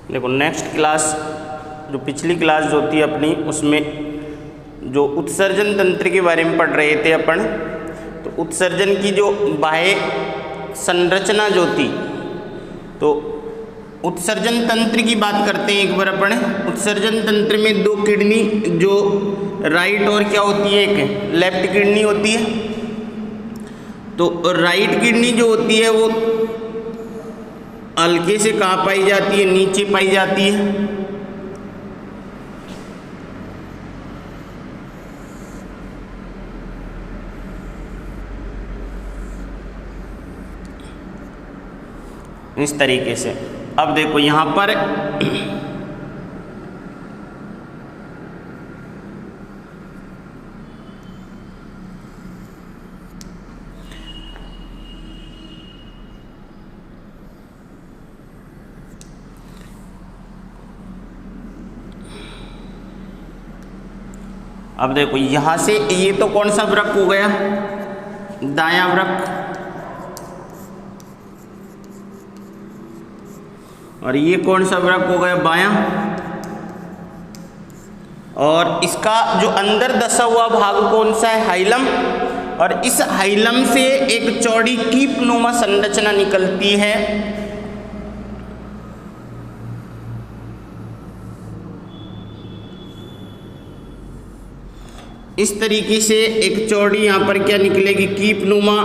देखो next class जो पिछली क्लास जो थी अपनी, उसमें जो उत्सर्जन तंत्र के बारे में पढ़ रहे थे अपन। तो उत्सर्जन की जो बाह्य संरचना जो थी, तो उत्सर्जन तंत्र की बात करते हैं एक बार अपन। उत्सर्जन तंत्र में दो किडनी, जो राइट और क्या होती है, एक लेफ्ट किडनी होती है। तो राइट किडनी जो होती है वो हल्के से कहाँ पाई जाती है, नीचे पाई जाती है। इस तरीके से। अब देखो यहाँ पर अब देखो यहाँ से ये तो कौन सा वृक्क हो गया, दायां वृक्क, और ये कौन सा वृक्क हो गया, बायां। और इसका जो अंदर दसा हुआ भाग कौन सा है, हाइलम। और इस हाइलम से एक चौड़ी कीपनुमा संरचना निकलती है। इस तरीके से एक चौड़ी यहाँ पर क्या निकलेगी, कीपनुमा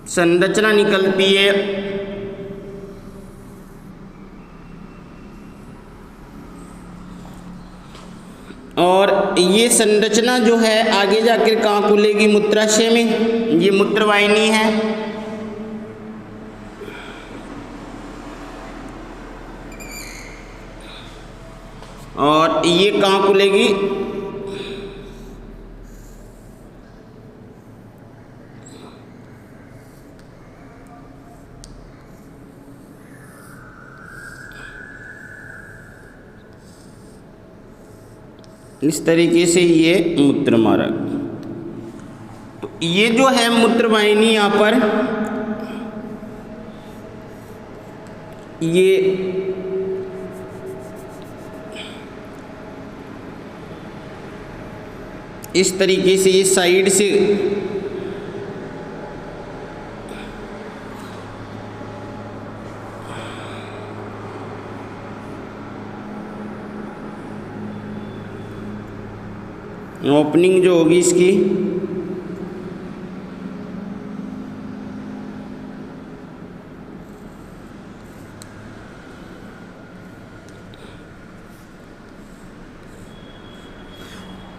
संरचना निकलती है। और ये संरचना जो है आगे जाकर कहाँ खुलेगी, मूत्राशय में। ये मूत्रवाहिनी है। और ये कहाँ खुलेगी, इस तरीके से ये मूत्र मार्ग। तो ये जो है मूत्रवाहिनी यहाँ पर, ये इस तरीके से ये साइड से ओपनिंग जो होगी इसकी,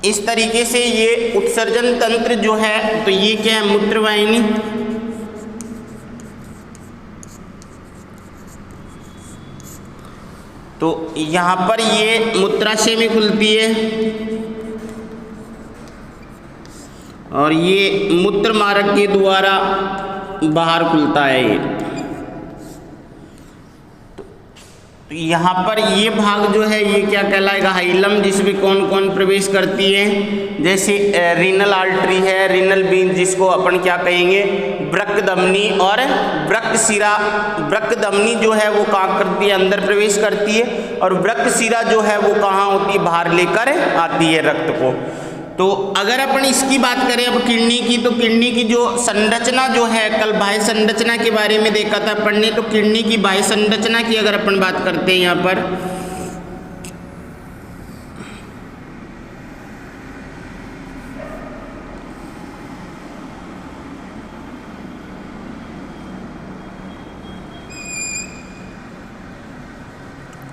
इस तरीके से ये उत्सर्जन तंत्र जो है, तो ये क्या है, मूत्रवाहिनी। तो यहाँ पर ये मूत्राशय में खुलती है और ये मूत्र मार्ग के द्वारा बाहर खुलता है ये। तो यहाँ पर ये भाग जो है ये क्या कहलाएगा, हाइलम, जिसमें कौन कौन प्रवेश करती है, जैसे रीनल आर्टरी है, रीनल बीन, जिसको अपन क्या कहेंगे, वृक्क धमनी। और वृक्क शिरा, वृक्क धमनी जो है वो कहाँ करती है, अंदर प्रवेश करती है। और वृक्क शिरा जो है वो कहाँ होती है, बाहर लेकर आती है रक्त को। तो अगर अपन इसकी बात करें अब किडनी की, तो किडनी की जो संरचना जो है, कल बाह्य संरचना के बारे में देखा था अपन ने। तो किडनी की बाह्य संरचना की अगर अपन बात करते हैं यहाँ पर,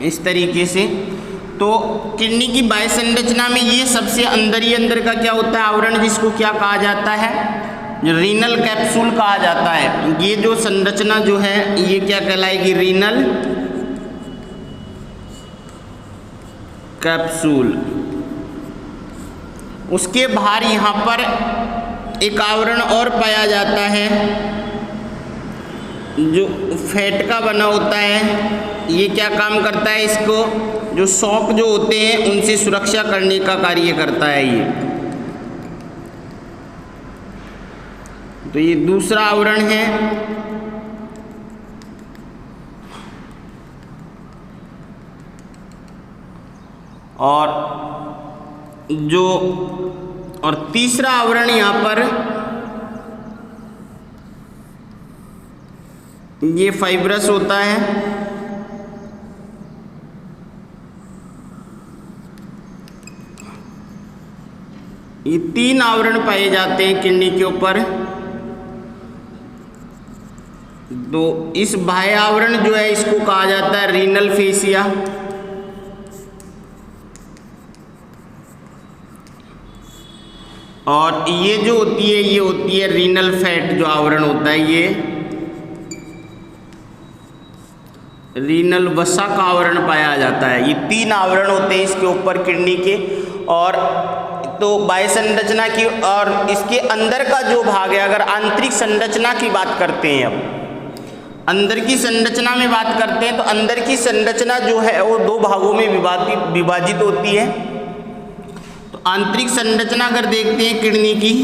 इस तरीके से। तो किडनी की बाह्य संरचना में ये सबसे अंदर ही अंदर का क्या होता है, आवरण, जिसको क्या कहा जाता है, रीनल कैप्सूल कहा जाता है। ये जो संरचना जो है ये क्या कहलाएगी, रीनल कैप्सूल। उसके बाहर यहाँ पर एक आवरण और पाया जाता है जो फैट का बना होता है। ये क्या काम करता है, इसको जो शॉक जो होते हैं उनसे सुरक्षा करने का कार्य करता है ये। तो ये दूसरा आवरण है। और तीसरा आवरण यहाँ पर ये फाइब्रस होता है। ये 3 आवरण पाए जाते हैं किडनी के ऊपर। तो इस बाह्य आवरण जो है इसको कहा जाता है रीनल फेसिया। और ये जो होती है ये होती है रीनल फैट, जो आवरण होता है ये रीनल वसा का आवरण पाया जाता है। ये 3 आवरण होते हैं इसके ऊपर किडनी के। और तो बाह्य संरचना की और इसके अंदर का जो भाग है, अगर आंतरिक संरचना की बात करते हैं, अब अंदर की संरचना में बात करते हैं, तो अंदर की संरचना जो है वो 2 भागों में विभाजित होती है। तो आंतरिक संरचना अगर देखते हैं किडनी की,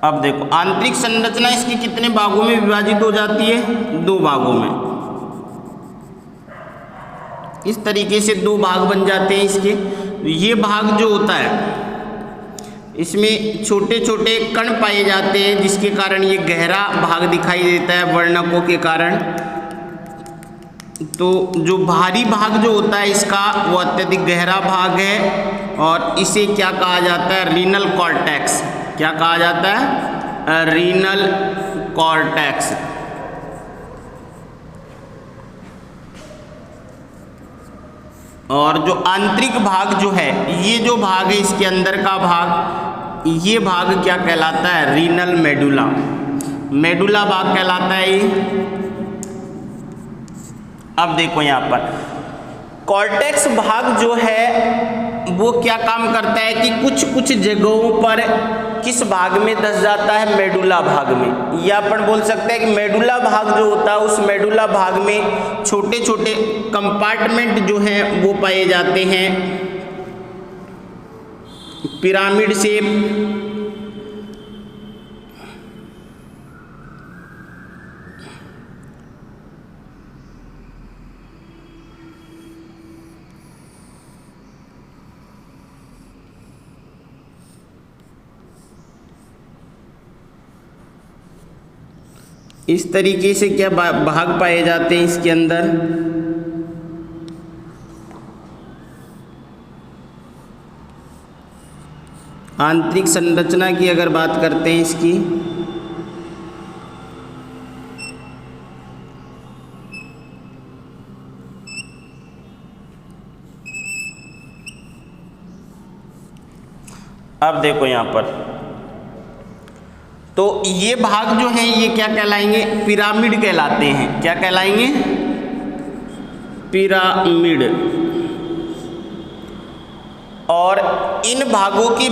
अब देखो आंतरिक संरचना इसकी कितने भागों में विभाजित हो जाती है? 2 भागों में। इस तरीके से 2 भाग बन जाते हैं इसके। ये भाग जो होता है इसमें छोटे छोटे कण पाए जाते हैं, जिसके कारण ये गहरा भाग दिखाई देता है वर्णकों के कारण। तो जो बाहरी भाग जो होता है इसका वो अत्यधिक गहरा भाग है, और इसे क्या कहा जाता है? Renal cortex. क्या कहा जाता है? Renal cortex. और जो आंतरिक भाग जो है, ये जो भाग है इसके अंदर का भाग, ये भाग क्या कहलाता है? Renal medulla. मेडुला भाग कहलाता है ये। अब देखो यहाँ पर कॉर्टेक्स भाग जो है वो क्या काम करता है कि कुछ जगहों पर किस भाग में धस जाता है? मेडुला भाग में। या अपन बोल सकते हैं कि मेडुला भाग जो होता है उस मेडुला भाग में छोटे छोटे कंपार्टमेंट जो हैं वो पाए जाते हैं, पिरामिड शेप। इस तरीके से क्या भाग पाए जाते हैं इसके अंदर। आंतरिक संरचना की अगर बात करते हैं इसकी, अब देखो यहाँ पर तो ये भाग जो है ये क्या कहलाएंगे? पिरामिड कहलाते हैं। क्या कहलाएंगे? पिरामिड। और इन भागों के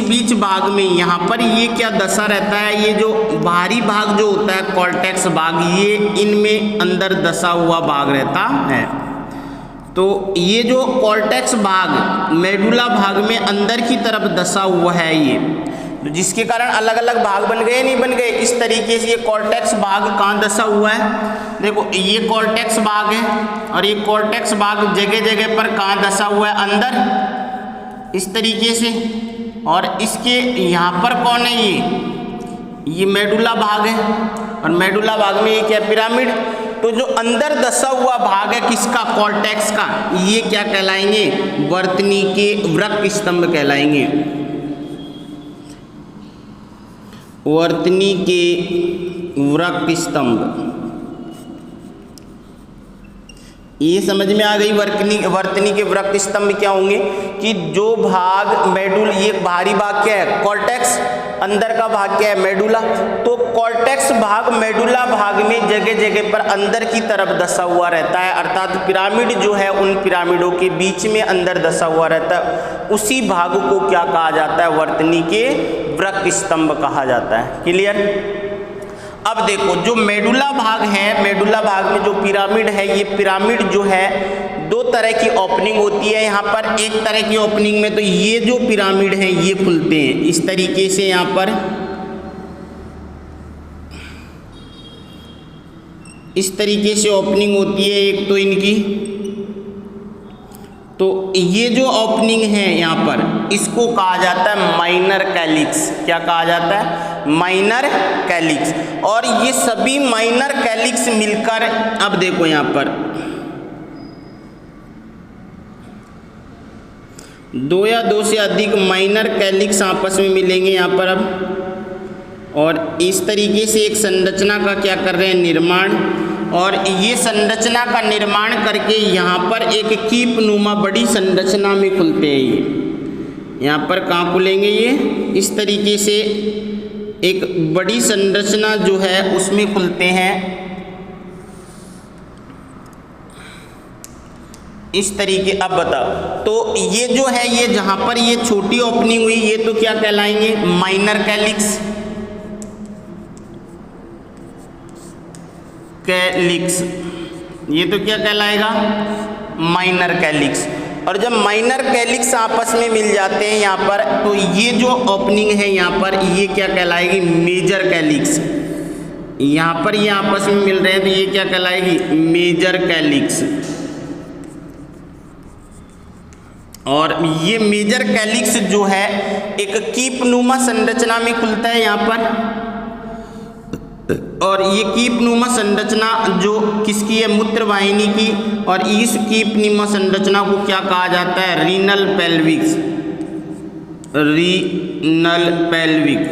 बीच भाग में यहाँ पर ये क्या दशा रहता है? ये जो बाहरी भाग जो होता है कॉर्टेक्स भाग, ये इनमें अंदर दशा हुआ भाग रहता है। तो ये जो कॉर्टेक्स भाग मेडुला भाग में अंदर की तरफ दशा हुआ है ये, तो जिसके कारण अलग अलग भाग बन गए, नहीं बन गए? इस तरीके से ये कॉर्टेक्स भाग कहाँ दशा हुआ है? देखो ये कॉर्टेक्स भाग है, और ये कॉर्टेक्स भाग जगह जगह पर कहाँ दशा हुआ है? अंदर, इस तरीके से। और इसके यहाँ पर कौन है? ये मेडुला भाग है, और मेडुला भाग में ये क्या? पिरामिड। तो जो अंदर दशा हुआ भाग है किसका? कॉर्टेक्स का। ये क्या कहलाएंगे? वर्तनी के वृक्क स्तंभ कहलाएंगे। वर्तनी के वृक्क स्तंभ। ये समझ में आ गई? वर्तनी के वृक्क स्तंभ क्या होंगे कि जो भाग मेडुला, ये बाहरी भाग क्या है? कॉर्टेक्स। अंदर का भाग क्या है? मेडुला। तो कॉर्टेक्स भाग मेडुला भाग में जगह जगह पर अंदर की तरफ दशा हुआ रहता है, अर्थात पिरामिड जो है उन पिरामिडों के बीच में अंदर दशा हुआ रहता है। उसी भाग को क्या कहा जाता है? वर्तनी के वृक्क स्तंभ कहा जाता है। क्लियर? अब देखो जो मेडुला भाग है, मेडुला भाग में जो पिरामिड है, ये पिरामिड जो है दो तरह की ओपनिंग होती है यहाँ पर। एक तरह की ओपनिंग में तो ये जो पिरामिड है ये खुलते हैं इस तरीके से, यहाँ पर इस तरीके से ओपनिंग होती है एक तो इनकी। तो ये जो ओपनिंग है यहाँ पर इसको कहा जाता है माइनर कैलिक्स। क्या कहा जाता है? Minor calyx. और ये सभी माइनर कैलिक्स मिलकर, अब देखो यहाँ पर दो या दो से अधिक माइनर कैलिक्स आपस में मिलेंगे यहाँ पर अब, और इस तरीके से एक संरचना का क्या कर रहे हैं? निर्माण। और ये संरचना का निर्माण करके यहाँ पर एक कीप नुमा बड़ी संरचना में खुलते हैं। ये यहाँ पर कहाँ खुलेंगे? ये इस तरीके से एक बड़ी संरचना जो है उसमें खुलते हैं, इस तरीके। अब बताओ, तो ये जो है ये जहाँ पर ये छोटी ओपनिंग हुई ये तो क्या कहलाएंगे? Minor calyx. कैलिक्स ये तो क्या कहलाएगा? Minor calyx. और जब माइनर कैलिक्स आपस में मिल जाते हैं यहाँ पर, तो ये जो ओपनिंग है यहाँ पर ये क्या कहलाएगी? Major calyx. यहाँ पर ये आपस में मिल रहे हैं तो ये क्या कहलाएगी? Major calyx. और ये मेजर कैलिक्स जो है एक कीप नुमा संरचना में खुलता है यहाँ पर। और ये कीप नुमा संरचना जो किसकी है? मूत्र वाहिनी की। और इस कीप नुमा संरचना को क्या कहा जाता है? रीनल पेल्विक्स। Renal pelvic.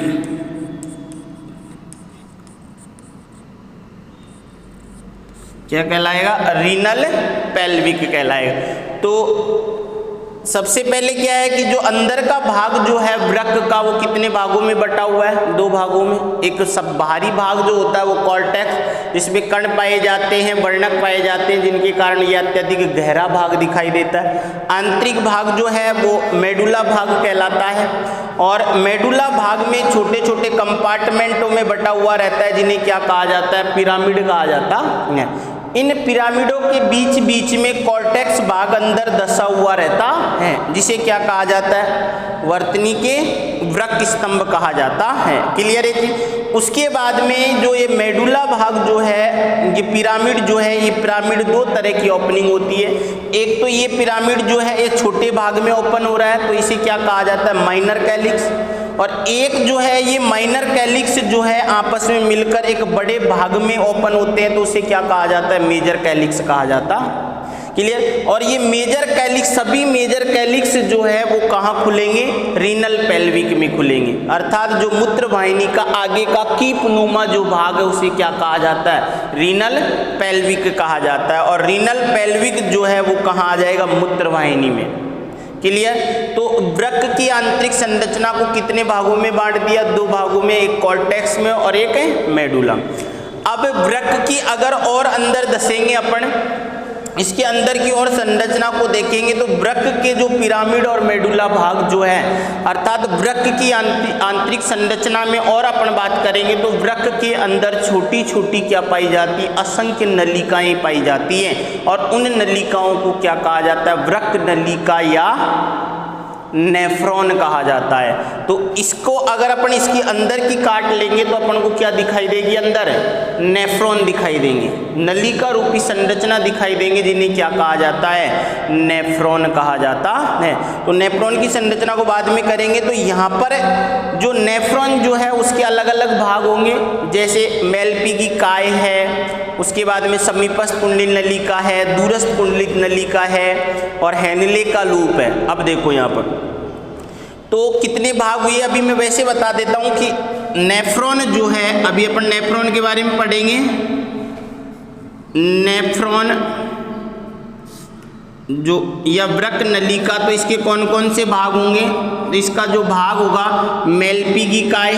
क्या कहलाएगा? रीनल पेल्विक कहलाएगा। तो सबसे पहले क्या है कि जो अंदर का भाग जो है वृक्क का, वो कितने भागों में बटा हुआ है? दो भागों में। एक सब बाहरी भाग जो होता है वो कॉर्टेक्स, जिसमें कण पाए जाते हैं, वर्णक पाए जाते हैं, जिनके कारण ये अत्यधिक गहरा भाग दिखाई देता है। आंतरिक भाग जो है वो मेडुला भाग कहलाता है। और मेडुला भाग में छोटे छोटे कंपार्टमेंटों में बटा हुआ रहता है, जिन्हें क्या कहा जाता है? पिरामिड कहा जाता है। इन पिरामिडों के बीच बीच में कॉर्टेक्स भाग अंदर धसा हुआ रहता है, जिसे क्या कहा जाता है? वर्तनी के वृक्क स्तंभ कहा जाता है। क्लियर है जी? उसके बाद में जो ये मेडुला भाग जो है, ये पिरामिड जो है, ये पिरामिड दो तरह की ओपनिंग होती है। एक तो ये पिरामिड जो है एक छोटे भाग में ओपन हो रहा है, तो इसे क्या कहा जाता है? Minor calyx. और एक जो है ये माइनर कैलिक्स जो है आपस में मिलकर एक बड़े भाग में ओपन होते हैं, तो उसे क्या कहा जाता है? मेजर कैलिक्स कहा जाता। क्लियर? और ये मेजर कैलिक्स, सभी मेजर कैलिक्स जो है वो कहाँ खुलेंगे? रीनल पेल्विक में खुलेंगे। अर्थात जो मूत्र वाहिनी का आगे का कीप नुमा जो भाग है उसे क्या कहा जाता है? रीनल पेल्विक कहा जाता है। और रीनल पेल्विक जो है वो कहाँ आ जाएगा? मूत्र वाहिनी में। क्लियर? तो वृक्क की आंतरिक संरचना को कितने भागों में बांट दिया? दो भागों में, एक कॉर्टेक्स में और एक है मेडुला। अब वृक्क की अगर और अंदर धसेंगे अपन, इसके अंदर की और संरचना को देखेंगे तो वृक्क के जो पिरामिड और मेडुला भाग जो है, अर्थात वृक्क की आंतरिक संरचना में और अपन बात करेंगे तो वृक्क के अंदर छोटी छोटी क्या पाई जाती है? असंख्य नलिकाएं पाई जाती हैं। और उन नलिकाओं को क्या कहा जाता है? वृक्क नलिका या नेफ्रॉन कहा जाता है। तो इसको अगर अपन इसकी अंदर की काट लेंगे तो अपन को क्या दिखाई देगी? अंदर नेफ्रॉन दिखाई देंगे, नलिका रूपी संरचना दिखाई देंगे, जिन्हें क्या कहा जाता है? नेफ्रॉन कहा जाता है। तो नेफ्रॉन की संरचना को बाद में करेंगे। तो यहाँ पर जो नेफ्रॉन जो है उसके अलग अलग भाग होंगे, जैसे मेलपीगी काय है, उसके बाद में समीपस्थ कुंडली नलिका है, दूरस्थ कुंडली नलिका है और हेनले का लूप है। अब देखो यहाँ पर तो कितने भाग हुए अभी मैं वैसे बता देता हूँ कि नेफ्रॉन जो है, अभी अपन नेफ्रॉन के बारे में पढ़ेंगे। नेफ्रॉन जो या वृक्क नलिका, तो इसके कौन कौन से भाग होंगे? तो इसका जो भाग होगा मेलपीगी काय,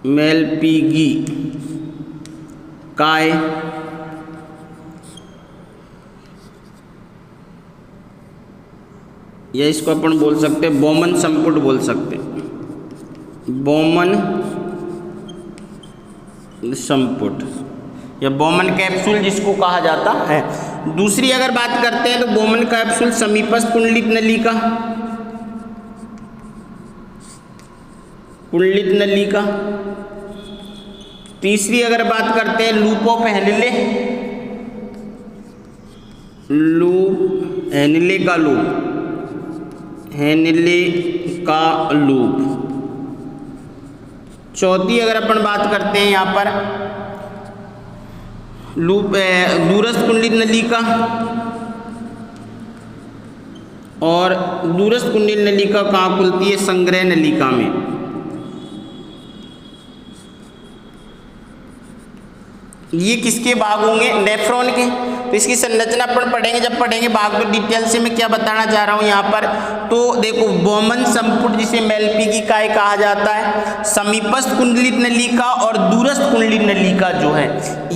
मेलपीगी काय, या इसको अपन बोल सकते हैं बोमन संपुट बोल सकते हैं, बोमन संपुट या बोमन कैप्सूल जिसको कहा जाता है। दूसरी अगर बात करते हैं तो बोमन कैप्सूल समीपस्थ कुंडलित नलिका, कुंडलित नलिका। तीसरी अगर बात करते हैं loop of Henle, loop Henle का लूप, हेनले का लूप। चौथी अगर अपन बात करते हैं यहाँ पर लूप दूरस्थ कुंडलित नलिका, और दूरस्थ कुंडलित नलिका कहाँ खुलती है? संग्रह नलिका में। ये किसके भाग होंगे? नेफ्रॉन के। तो इसकी संरचना अपन पढ़ेंगे, जब पढ़ेंगे भाग में डिटेल से मैं क्या बताना चाह रहा हूँ यहाँ पर। तो देखो बोमन संपुट जिसे मेलपीगी काय कहा जाता है, समीपस्थ कुंडलित नलिका और दूरस्थ कुंडलित नलिका जो है,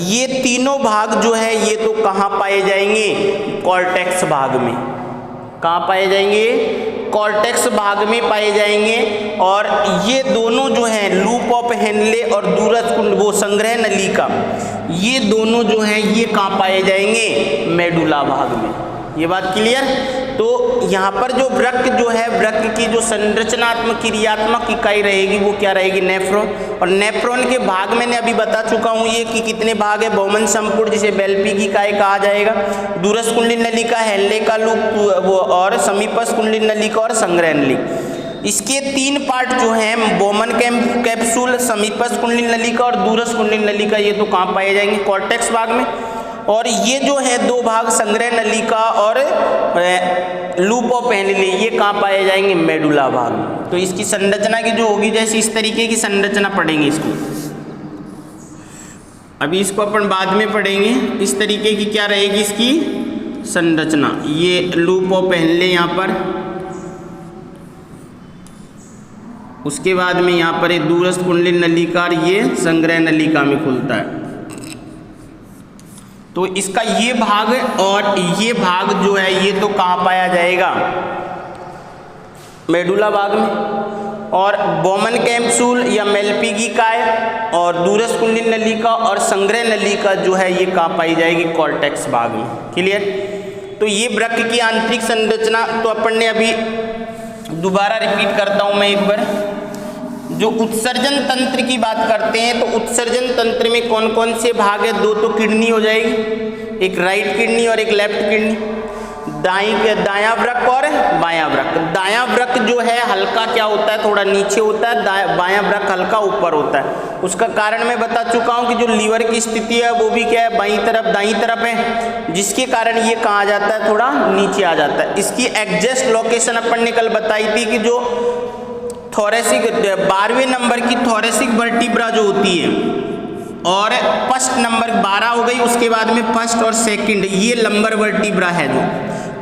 ये तीनों भाग जो है ये तो कहाँ पाए जाएंगे? कॉर्टेक्स भाग में। कहाँ पाए जाएंगे? कॉर्टेक्स भाग में पाए जाएंगे। और ये दोनों जो हैं लूप ऑफ हेनले और दूरस्थ कुंड वो संग्रह नलिका, ये दोनों जो हैं ये कहाँ पाए जाएंगे? मेडुला भाग में। ये बात क्लियर? तो यहाँ पर जो वृक्क जो है, वृक्क की जो संरचनात्मक क्रियात्मक इकाई रहेगी वो क्या रहेगी? नेफ्रॉन। और नेफ्रॉन के भाग मैंने अभी बता चुका हूँ ये कि कितने भाग है। बोमन संपुट जिसे मेलपीगी काय कहा जाएगा, दूरस्थ कुंडलित नलिका, हेनले का लूप वो, और समीपस्थ कुंडलित नलिका और संग्रह नलिका। इसके तीन पार्ट जो हैं बोमन कैप्सूल, समीपस्थ कुंडलित नलिका और दूरस्थ कुंडलित नलिका, ये तो कहाँ पाए जाएंगे? कॉर्टेक्स भाग में। और ये जो है दो भाग संग्रह नलिका और लूप ऑफ हेनले, ये कहाँ पाए जाएंगे? मेडुला भाग में। तो इसकी संरचना की जो होगी, जैसे इस तरीके की संरचना पढ़ेंगे इसको, अभी इसको अपन बाद में पढ़ेंगे। इस तरीके की क्या रहेगी इसकी संरचना? ये लूप ऑफ हेनले यहाँ पर, उसके बाद में यहाँ पर एक दूरस्थ कुंडलित नलिका और ये संग्रह नलिका में खुलता है। तो इसका ये भाग और ये भाग जो है ये तो कहाँ पाया जाएगा? मेडुला भाग में। और बोमन कैप्सूल या मेलपीगी काय और दूरस्थ कुंडलित नलिका और संग्रह नलिका जो है ये कहाँ पाई जाएगी? कॉर्टेक्स भाग में। क्लियर? तो ये वृक्क की आंतरिक संरचना तो अपन ने अभी दोबारा रिपीट करता हूँ मैं एक बार। जो उत्सर्जन तंत्र की बात करते हैं तो उत्सर्जन तंत्र में कौन कौन से भाग है? दो तो किडनी हो जाएगी, एक राइट किडनी और एक लेफ्ट किडनी, दायां वृक्क और बायां वृक्क। दायां वृक्क जो है हल्का क्या होता है? थोड़ा नीचे होता है, बायां वृक्क हल्का ऊपर होता है। उसका कारण मैं बता चुका हूँ कि जो लीवर की स्थिति है वो भी क्या है? बाईं तरफ, दाईं तरफ है, जिसके कारण ये कहाँ आ जाता है? थोड़ा नीचे आ जाता है। इसकी एग्जैक्ट लोकेशन अपन ने कल बताई थी कि जो थोरेसिक 12वें नंबर की थोरेसिक वर्टिब्रा जो होती है, और फर्स्ट नंबर 12 हो गई, उसके बाद में फर्स्ट और सेकंड ये लंबर वर्टिब्रा है जो,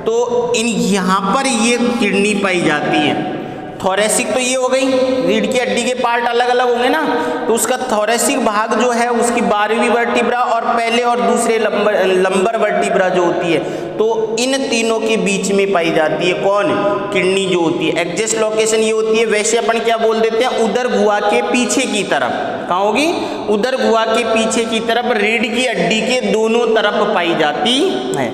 तो इन यहाँ पर ये किडनी पाई जाती है। थोरेसिक तो ये हो गई, रीढ़ की हड्डी के पार्ट अलग अलग होंगे ना, तो उसका थोरेसिक भाग जो है उसकी 12वीं वर्टिब्रा और पहले और दूसरे लंबर वर्टिब्रा जो होती है, तो इन तीनों के बीच में पाई जाती है कौन? किडनी जो होती है। एग्जैक्ट लोकेशन ये होती है, वैसे अपन क्या बोल देते हैं? उदर गुहा के पीछे की तरफ। कहाँ होगी? उदर गुहा के पीछे की तरफ, रीढ़ की हड्डी के दोनों तरफ पाई जाती है।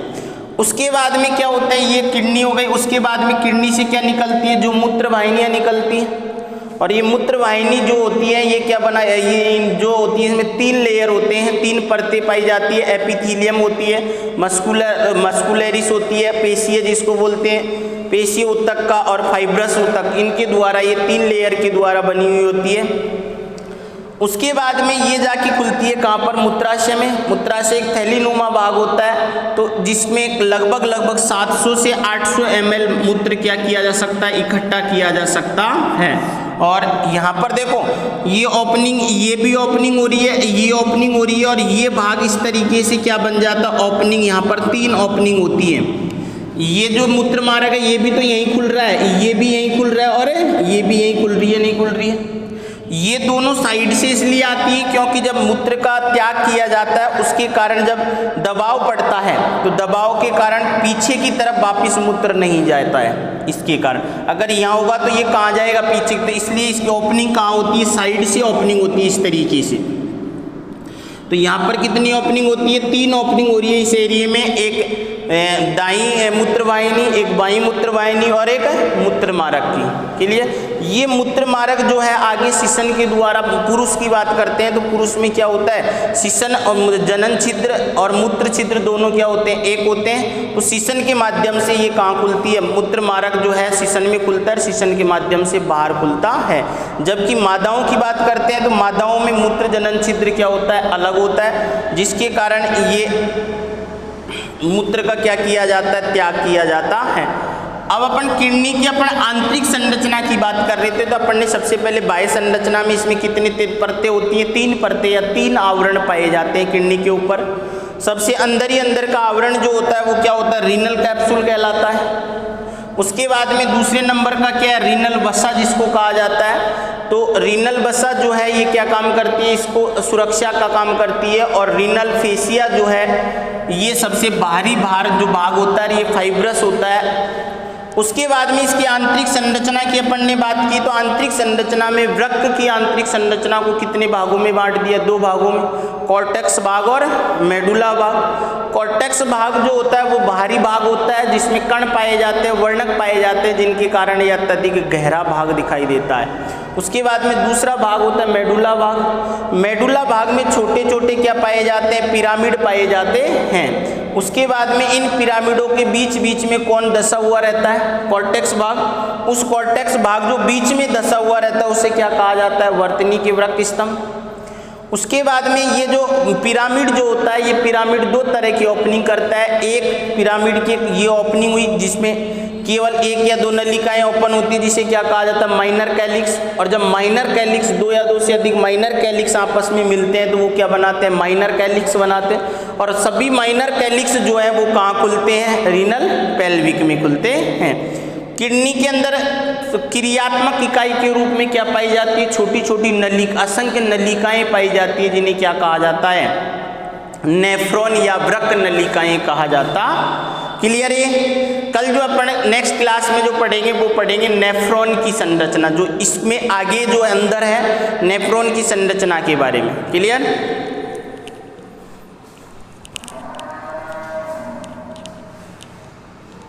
उसके बाद में क्या होता है? ये किडनी हो गई। उसके बाद में किडनी से क्या निकलती है? जो मूत्र वाहिनियाँ निकलती हैं, और ये मूत्र वाहिनी जो होती है ये क्या बना, ये जो होती है इसमें 3 लेयर होते हैं, 3 परतें पाई जाती है। एपिथीलियम होती है, मस्कुलरिस होती है, पेशीय जिसको बोलते हैं, पेशीय ऊतक का, और फाइब्रस ऊतक, इनके द्वारा ये 3 लेयर के द्वारा बनी हुई होती है। उसके बाद में ये जाके खुलती है कहाँ पर? मूत्राशय में। मूत्राशय एक थैलीनुमा भाग होता है, तो जिसमें लगभग 700 से 800 ml मूत्र क्या किया जा सकता है? इकट्ठा किया जा सकता है। और यहाँ पर देखो ये ओपनिंग, ये भी ओपनिंग हो रही है, ये ओपनिंग हो रही है, और ये भाग इस तरीके से क्या बन जाता है? ओपनिंग। यहाँ पर 3 ओपनिंग होती है। ये जो मूत्र मारा गया ये भी तो यहीं खुल रहा है, ये भी यहीं खुल रहा है, और ये भी यहीं खुल रही है, नहीं खुल रही है। ये दोनों साइड से इसलिए आती है क्योंकि जब मूत्र का त्याग किया जाता है उसके कारण जब दबाव पड़ता है तो दबाव के कारण पीछे की तरफ वापस मूत्र नहीं जाता है। इसके कारण अगर यहाँ होगा तो ये कहाँ जाएगा, पीछे, तो इसलिए इसकी ओपनिंग कहाँ होती है, साइड से ओपनिंग होती है इस तरीके से। तो यहाँ पर कितनी ओपनिंग होती है, 3 ओपनिंग हो रही है इस एरिया में, एक दाई मूत्रवाहिनी, एक बाई मूत्रवाहिनी और एक मूत्रमार्ग की। क्लियर। ये मूत्रमार्ग जो है आगे सिसन के द्वारा, पुरुष की बात करते हैं तो पुरुष में क्या होता है, सिसन और जनन छिद्र और मूत्र छिद्र दोनों क्या होते हैं, एक होते हैं। तो सिसन के माध्यम से ये कहाँ खुलती है, मूत्रमार्ग जो है सिसन में खुलता है, सिसन के माध्यम से बाहर खुलता है। जबकि मादाओं की बात करते हैं तो मादाओं में मूत्र जनन छिद्र क्या होता है, अलग होता है, जिसके कारण ये मूत्र का क्या किया जाता है, त्याग किया जाता है। अब अपन किडनी की आंतरिक संरचना की बात कर रहे थे तो अपन ने सबसे पहले बाह्य संरचना में इसमें कितनी परतें होती हैं, 3 परतें या 3 आवरण पाए जाते हैं किडनी के ऊपर। सबसे अंदर ही अंदर का आवरण जो होता है वो क्या होता है, रीनल कैप्सूल कहलाता है। उसके बाद में दूसरे नंबर का क्या है, रीनल वसा जिसको कहा जाता है। तो रीनल वसा जो है ये क्या काम करती है, इसको सुरक्षा का काम करती है। और रीनल फेसिया जो है ये सबसे बाहरी जो भाग होता है ये फाइब्रस होता है। उसके बाद में इसकी आंतरिक संरचना की अपन ने बात की तो आंतरिक संरचना में वृक्क की आंतरिक संरचना को कितने भागों में बांट दिया, 2 भागों में, कॉर्टेक्स भाग और मेडुला भाग। कॉर्टेक्स भाग जो होता है वो बाहरी भाग होता है जिसमें कण पाए जाते हैं, वर्णक पाए जाते हैं, जिनके कारण यह अत्यधिक गहरा भाग दिखाई देता है। उसके बाद में दूसरा भाग होता है मेडुला भाग। मेडुला भाग में छोटे छोटे क्या पाए जाते हैं, पिरामिड पाए जाते हैं। उसके बाद में इन पिरामिडों के बीच बीच में कौन धंसा हुआ रहता है, कॉर्टेक्स भाग। उस कॉर्टेक्स भाग जो बीच में धंसा हुआ रहता है उसे क्या कहा जाता है, वर्तनी के वृक्क स्तंभ। उसके बाद में ये जो पिरामिड जो होता है ये पिरामिड 2 तरह की ओपनिंग करता है। एक पिरामिड की ये ओपनिंग हुई जिसमें केवल 1 या 2 नलिकाएं ओपन होती है जिसे क्या कहा जाता है, माइनर कैलिक्स। और जब माइनर कैलिक्स 2 या 2 से अधिक माइनर कैलिक्स आपस में मिलते हैं तो वो क्या बनाते हैं, माइनर कैलिक्स बनाते हैं। और सभी माइनर कैलिक्स जो है वो कहाँ खुलते हैं, रीनल पेल्विक में खुलते हैं। किडनी के अंदर क्रियात्मक इकाई के रूप में क्या पाई जाती है, छोटी छोटी असंख्य नलिकाएं पाई जाती है जिन्हें क्या कहा जाता है, नेफ्रॉन या वृक्क नलिकाएं कहा जाता। क्लियर है। कल जो अपन नेक्स्ट क्लास में जो पढ़ेंगे वो पढ़ेंगे नेफ्रॉन की संरचना, जो इसमें आगे जो अंदर है नेफ्रॉन की संरचना के बारे में। क्लियर।